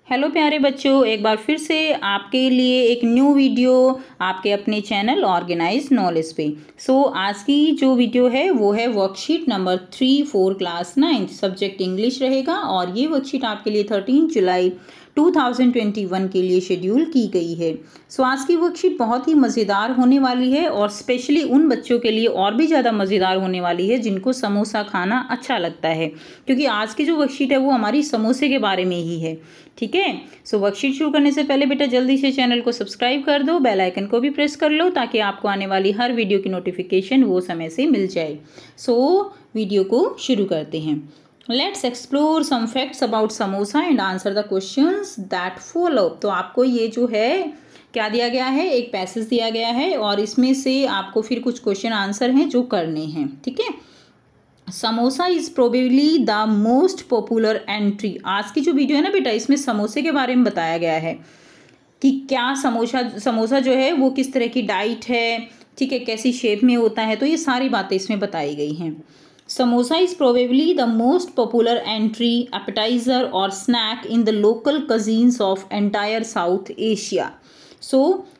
Hello प्यारे बच्चों, एक बार फिर से आपके लिए एक न्यू वीडियो आपके अपने चैनल ऑर्गेनाइज नॉलेज पे। आज की जो वीडियो है वो है worksheet number 3 class 9 subject English रहेगा और ये वर्कशीट आपके लिए 13 जुलाई 2021 के लिए शेड्यूल की गई है। आज की वर्कशीट बहुत ही मज़ेदार होने वाली है और स्पेशली उन बच्चों के लिए और भी ज़्यादा मज़ेदार होने वाली है जिनको समोसा खाना अच्छा लगता है, क्योंकि आज की जो वर्कशीट है वो हमारी समोसे के बारे में ही है। ठीक है, वर्कशीट शुरू करने से पहले बेटा जल्दी से चैनल को सब्सक्राइब कर दो, बेल आइकन को भी प्रेस कर लो ताकि आपको आने वाली हर वीडियो की नोटिफिकेशन वो समय से मिल जाए। वीडियो को शुरू करते हैं। Let's explore some facts about samosa and answer the questions that follow. तो आपको ये जो है क्या दिया गया है, एक पैसेज दिया गया है और इसमें से आपको फिर कुछ क्वेश्चन आंसर हैं जो करने हैं। ठीक है, samosa is probably the most popular entry. आज की जो वीडियो है ना बेटा, इसमें समोसे के बारे में बताया गया है कि क्या समोसा जो है वो किस तरह की डाइट है, ठीक है, कैसी शेप में होता है, तो ये सारी बातें इसमें बताई गई हैं। Samosa is probably the most popular entry, appetiser और snack in the local cuisines of entire South Asia.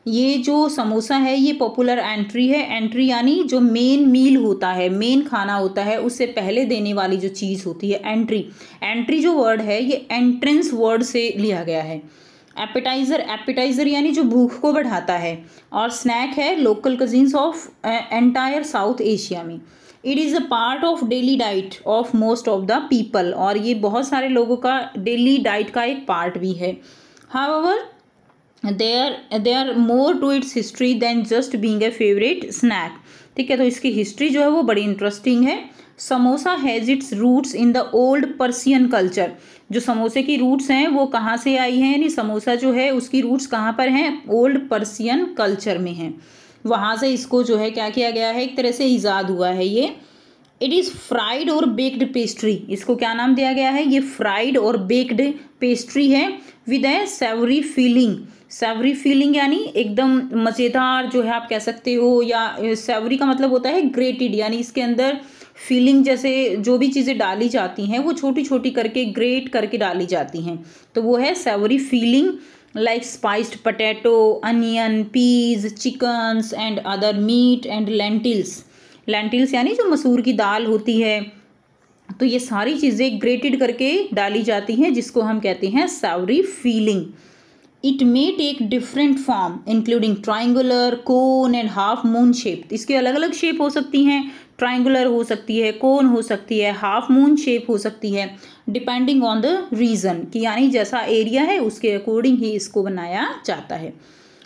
ये जो समोसा है ये पॉपुलर एंट्री है। एंट्री यानी जो मेन मील होता है, मेन खाना होता है, उससे पहले देने वाली जो चीज़ होती है एंट्री। एंट्री जो वर्ड है ये एंट्रेंस वर्ड से लिया गया है। एपेटाइजर यानी जो भूख को बढ़ाता है, और स्नैक है local cuisines of entire South Asia में। It is a part of daily diet of most of the people, और ये बहुत सारे लोगों का डेली डाइट का एक पार्ट भी है। However there more to its history than just being a favourite snack. ठीक है, तो इसकी हिस्ट्री जो है वो बड़ी इंटरेस्टिंग है। Samosa has its roots in the old Persian culture. जो समोसे की रूट्स हैं वो कहाँ से आई हैं, यानी समोसा जो है उसकी रूट्स कहाँ पर हैं, ओल्ड पर्सियन कल्चर में हैं। वहाँ से इसको जो है क्या किया गया है, एक तरह से ईजाद हुआ है ये। इट इज़ फ्राइड और बेक्ड पेस्ट्री। इसको क्या नाम दिया गया है, ये फ्राइड और बेक्ड पेस्ट्री है with a savoury filling. Savoury filling यानी एकदम मज़ेदार जो है आप कह सकते हो, या सेवरी का मतलब होता है ग्रेटेड, यानी इसके अंदर फीलिंग जैसे जो भी चीज़ें डाली जाती हैं वो छोटी छोटी करके ग्रेट करके डाली जाती हैं, तो वो है savoury filling. Like spiced potato, onion, peas, chickens and other meat and lentils यानी जो मसूर की दाल होती है, तो ये सारी चीज़ें ग्रेटेड करके डाली जाती हैं जिसको हम कहते हैं savoury filling. It may take different form including triangular, cone and half moon shape. इसकी अलग अलग शेप हो सकती हैं, ट्राइंगुलर हो सकती है, कोन हो सकती है, हाफ मून शेप हो सकती है, डिपेंडिंग ऑन द रीजन, कि यानी जैसा एरिया है उसके अकॉर्डिंग ही इसको बनाया जाता है।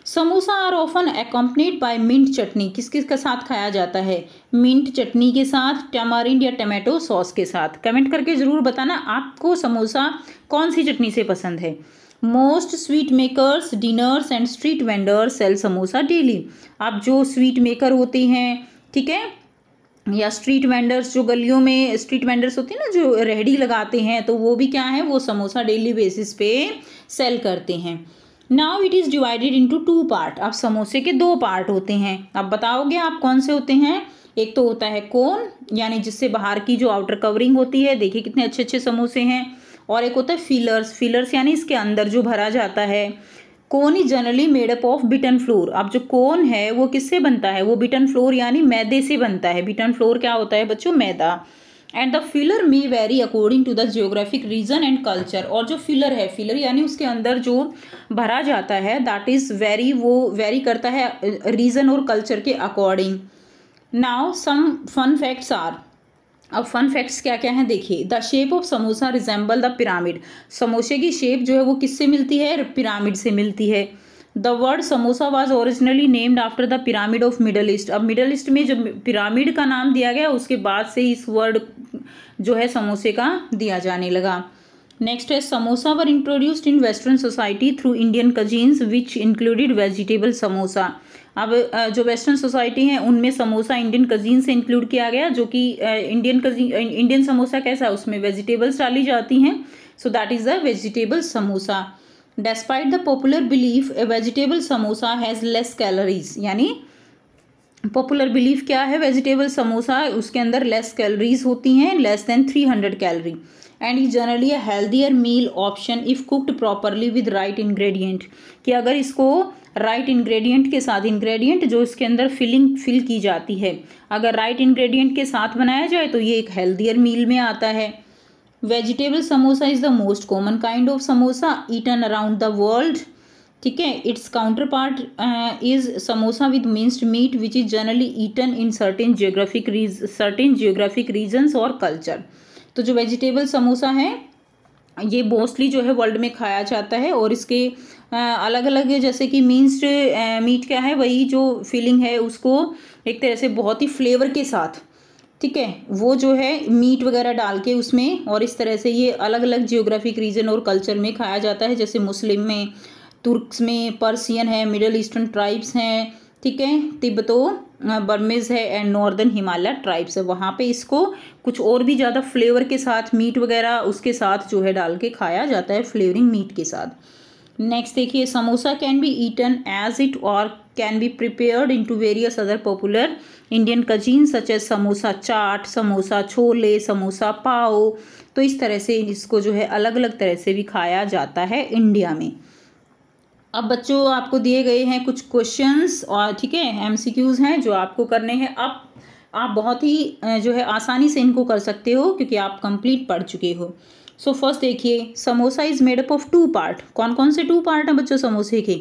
Samosa are often accompanied by mint chutney. किस किस के साथ खाया जाता है, मिंट चटनी के साथ, टमारिंड या टमाटो सॉस के साथ। कमेंट करके ज़रूर बताना आपको समोसा कौन सी चटनी से पसंद है। Most sweet makers, diners and street vendors sell samosa daily. अब जो स्वीट मेकर होते हैं, ठीक है, या स्ट्रीट वेंडर्स, जो गलियों में स्ट्रीट वेंडर्स होते हैं ना जो रेहड़ी लगाते हैं, तो वो भी क्या है, वो समोसा डेली बेसिस पे सेल करते हैं। Now it is divided into 2 part. अब समोसे के 2 पार्ट होते हैं। अब बताओगे आप कौन से होते हैं। एक तो होता है कोन, यानी जिससे बाहर की जो आउटर कवरिंग होती है, देखिए कितने अच्छे अच्छे समोसे हैं। और एक होता है फिलर्स यानी इसके अंदर जो भरा जाता है। Cone is generally made up of beaten flour. अब जो कोन है वो किससे बनता है, वो बिटन फ्लोर यानी मैदे से बनता है। बिटन फ्लोर क्या होता है बच्चों, मैदा। And the filler may vary according to the geographic region and culture. और जो फिलर है, फिलर यानी उसके अंदर जो भरा जाता है, दैट इज वेरी, वो वेरी करता है रीजन और कल्चर के अकॉर्डिंग। Now some fun facts are. अब फन फैक्ट्स क्या क्या हैं देखिए। The shape of samosa resemble the pyramid. समोसे की शेप जो है वो किससे मिलती है, पिरामिड से मिलती है। The word samosa was originally named after the pyramid of middle east. अब मिडल ईस्ट में जो पिरामिड का नाम दिया गया उसके बाद से इस वर्ड जो है समोसे का दिया जाने लगा। नेक्स्ट है samosa were introduced in western society through Indian cuisines which included vegetable samosa. अब जो वेस्टर्न सोसाइटी है उनमें समोसा इंडियन कजीन से इंक्लूड किया गया, जो कि इंडियन समोसा कैसा है, उसमें वेजिटेबल्स डाली जाती हैं, so that is a vegetable samosa. Despite the popular belief A vegetable samosa has less calories. यानी पॉपुलर बिलीफ क्या है, वेजिटेबल समोसा उसके अंदर लेस कैलोरीज होती हैं, less than 300 calorie. And is generally a healthier meal option if cooked properly with right ingredient, कि अगर इसको राइट इंग्रेडिएंट के साथ, इंग्रेडिएंट जो इसके अंदर फिल की जाती है, अगर राइट इंग्रेडिएंट के साथ बनाया जाए तो ये एक हेल्दियर मील में आता है। Vegetable samosa is the most common kind of samosa eaten around the world, ठीक है। Its counterpart is samosa with minced meat which is generally eaten in certain geographic regions और कल्चर। तो जो वेजिटेबल समोसा है ये मोस्टली जो है वर्ल्ड में खाया जाता है, और इसके अलग अलग, जैसे कि मिन्स्ड मीट क्या है, वही जो फीलिंग है उसको एक तरह से बहुत ही फ्लेवर के साथ, ठीक है, वो जो है मीट वगैरह डाल के उसमें, और इस तरह से ये अलग अलग जियोग्राफिक रीजन और कल्चर में खाया जाता है, जैसे मुस्लिम में, तुर्क्स में, पर्सियन है, मिडल ईस्टर्न ट्राइब्स हैं, ठीक है, तिब्बतो बर्मीज है एंड नॉर्दर्न हिमालय ट्राइब्स है, वहाँ पे इसको कुछ और भी ज़्यादा फ्लेवर के साथ मीट वगैरह उसके साथ जो है डाल के खाया जाता है, फ्लेवरिंग मीट के साथ। नेक्स्ट देखिए, samosa can be eaten as it or can be prepared into various other popular Indian cuisine such as samosa chaat, samosa chole, samosa pav. तो इस तरह से इसको जो है अलग अलग तरह से भी खाया जाता है इंडिया में। अब बच्चों आपको दिए गए हैं कुछ क्वेश्चंस, और ठीक है एमसीक्यूज़ हैं जो आपको करने हैं। अब आप बहुत ही जो है आसानी से इनको कर सकते हो क्योंकि आप कंप्लीट पढ़ चुके हो। सो फर्स्ट देखिए, samosa is made up of 2 part. कौन कौन से 2 पार्ट हैं बच्चों समोसे के?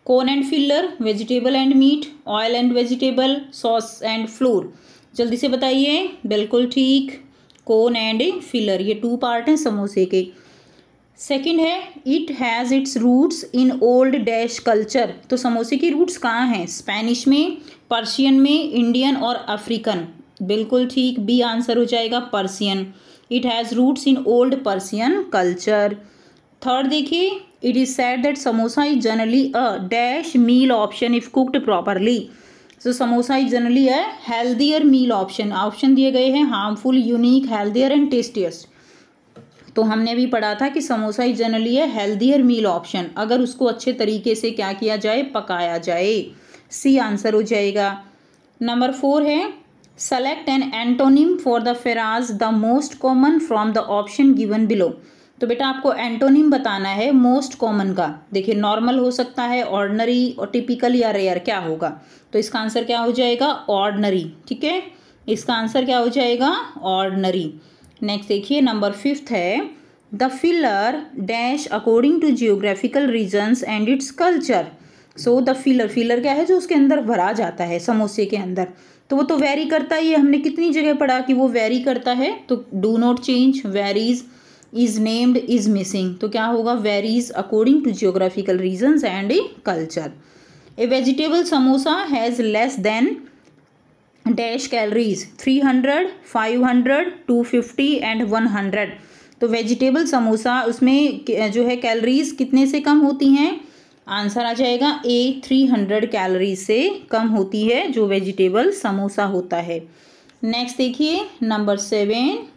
Cone and filler, vegetable and meat, oil and vegetable, sauce and flour. जल्दी से बताइए। बिल्कुल ठीक, कोन एंड फिलर, ये 2 पार्ट हैं समोसे के। सेकंड है, it has its roots in old dash culture. तो समोसे की रूट्स कहाँ हैं? स्पेनिश में, पर्शियन में, इंडियन और अफ्रीकन। बिल्कुल ठीक, बी आंसर हो जाएगा Persian. It has roots in old Persian culture. Third देखिए, it is said that samosa is generally a dash meal option if cooked properly. So samosa is generally a healthier meal option. Option दिए गए हैं harmful, unique, healthier and tastiest. तो हमने भी पढ़ा था कि समोसा इज जनरली है हेल्दियर मील ऑप्शन अगर उसको अच्छे तरीके से क्या किया जाए, पकाया जाए। सी आंसर हो जाएगा। नंबर 4 है, select N antonym for the phrase the most common from the option given below. तो बेटा आपको एंटोनिम बताना है मोस्ट कॉमन का। देखिए नॉर्मल हो सकता है, ऑर्डिनरी और टिपिकल या रेयर, क्या होगा? तो इसका आंसर क्या हो जाएगा? ऑर्डिनरी। ठीक है, इसका आंसर क्या हो जाएगा? ऑर्डिनरी। नेक्स्ट देखिए, नंबर 5 है, the filler dash according to geographical regions and its culture. So the filler क्या है? जो उसके अंदर भरा जाता है समोसे के अंदर, तो वो तो वेरी करता ही है। हमने कितनी जगह पढ़ा कि वो वेरी करता है। तो do not change, varies, is named, is missing. तो क्या होगा? Varies according to geographical regions and culture. A vegetable samosa has less than dash calories, 300, 500, 250 and 100। तो वेजिटेबल समोसा उसमें जो है कैलोरीज कितने से कम होती हैं? आंसर आ जाएगा ए, 300 कैलोरीज से कम होती है जो वेजिटेबल समोसा होता है। नेक्स्ट देखिए, नंबर 7।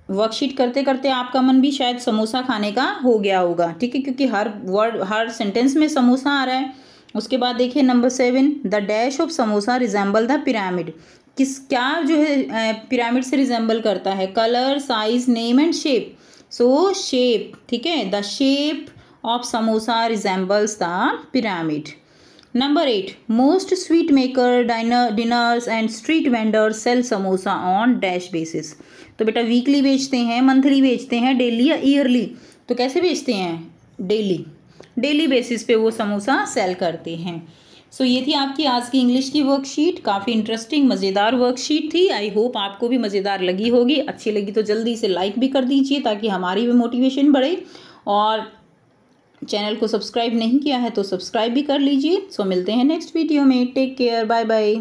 वर्कशीट करते करते आपका मन भी शायद समोसा खाने का हो गया होगा, ठीक है, क्योंकि हर वर्ड, हर सेंटेंस में समोसा आ रहा है। उसके बाद देखिए number 7, the dash of samosa resemble the pyramid. क्या जो है पिरामिड से रिजेंबल करता है? Colour, size, name and shape. So shape, ठीक है, the shape of samosa resembles the pyramid. Number 8, most sweet maker, diners and street vendors sell samosa on dash basis. तो बेटा वीकली बेचते हैं, मंथली बेचते हैं, डेली या ईयरली? तो कैसे बेचते हैं? डेली बेसिस पे वो समोसा सेल करते हैं। सो ये थी आपकी आज की इंग्लिश की वर्कशीट। काफ़ी इंटरेस्टिंग, मज़ेदार वर्कशीट थी। आई होप आपको भी मज़ेदार लगी होगी। अच्छी लगी तो जल्दी से लाइक भी कर दीजिए ताकि हमारी भी मोटिवेशन बढ़े, और चैनल को सब्सक्राइब नहीं किया है तो सब्सक्राइब भी कर लीजिए। सो मिलते हैं नेक्स्ट वीडियो में। Take care, bye bye.